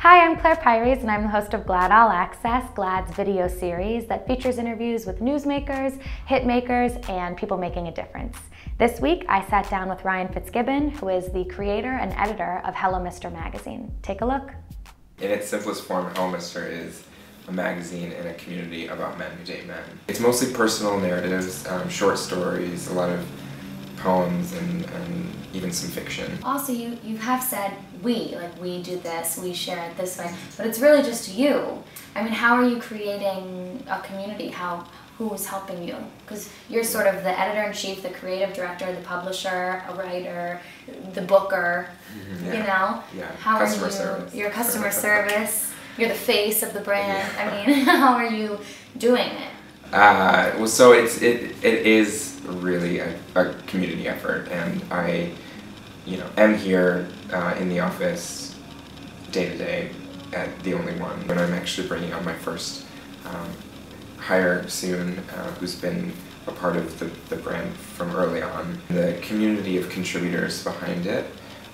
Hi, I'm Claire Pires, and I'm the host of GLAAD All Access, GLAAD's video series that features interviews with newsmakers, hitmakers, and people making a difference. This week, I sat down with Ryan Fitzgibbon, who is the creator and editor of Hello Mr. magazine. Take a look. In its simplest form, Hello Mr. is a magazine in a community about men who date men. It's mostly personal narratives, short stories, a lot of poems, and even some fiction. Also, you have said we do this, we share it this way, but it's really just you. I mean, how are you creating a community? Who's helping you? Because you're sort of the editor-in-chief, the creative director, the publisher, a writer, the booker, Yeah. you know? Yeah, How customer are you, service. You're customer service, you're the face of the brand. Yeah. I mean, how are you doing it? Well, so it is really a community effort, and I, am here in the office day to day at The Only One, and I'm actually bringing on my first hire soon, who's been a part of the brand from early on. The community of contributors behind it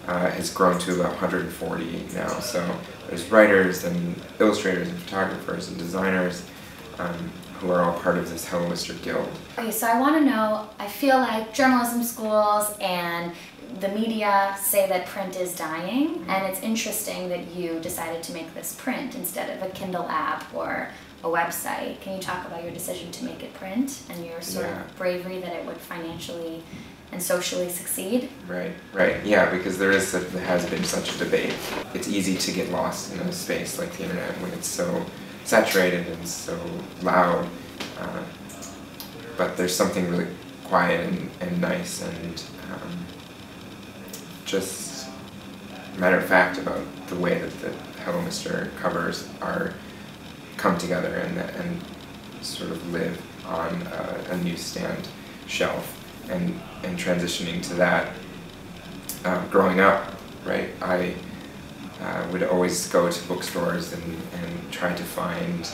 has grown to about 140 now, so there's writers and illustrators and photographers and designers who are all part of this Hello Mr. Guild. Okay, so I want to know, I feel like journalism schools and the media say that print is dying, and it's interesting that you decided to make this print instead of a Kindle app or a website. Can you talk about your decision to make it print and your sort of bravery that it would financially and socially succeed? Right, yeah, because there has been such a debate. It's easy to get lost in a space like the internet when it's so saturated and so loud, but there's something really quiet and nice and just matter of fact about the way that the Hello Mr. covers come together and sort of live on a newsstand shelf, and transitioning to that. Growing up, right, I would always go to bookstores and try to find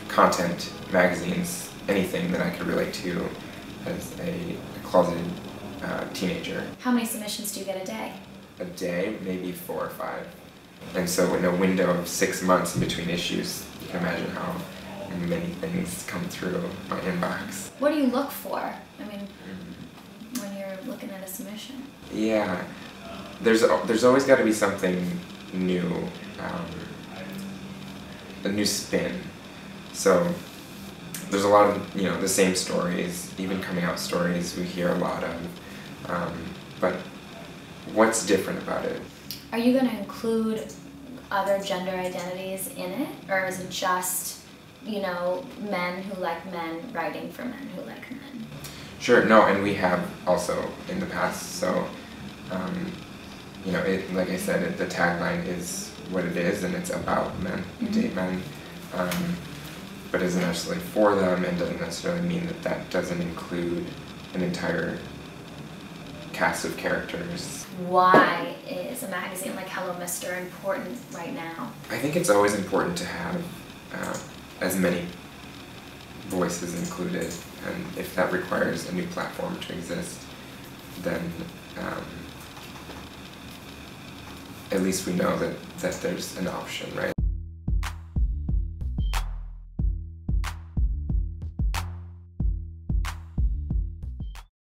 content, magazines, anything that I could relate to as a closeted teenager. How many submissions do you get a day? A day, maybe 4 or 5. And so in a window of 6 months in between issues, you can imagine how many things come through my inbox. What do you look for? I mean, when you're looking at a submission? Yeah, there's always got to be something new, a new spin. So there's a lot of the same stories, even coming out stories we hear a lot of, but what's different about it? Are you going to include other gender identities in it, or is it just men who like men writing for men who like men? Sure, no, and we have also in the past, so like I said, the tagline is what it is, and it's about men who date men, but isn't necessarily for them, and doesn't necessarily mean that doesn't include an entire cast of characters. Why is a magazine like Hello Mr. important right now? I think it's always important to have as many voices included, and if that requires a new platform to exist, then at least we know that there's an option, right?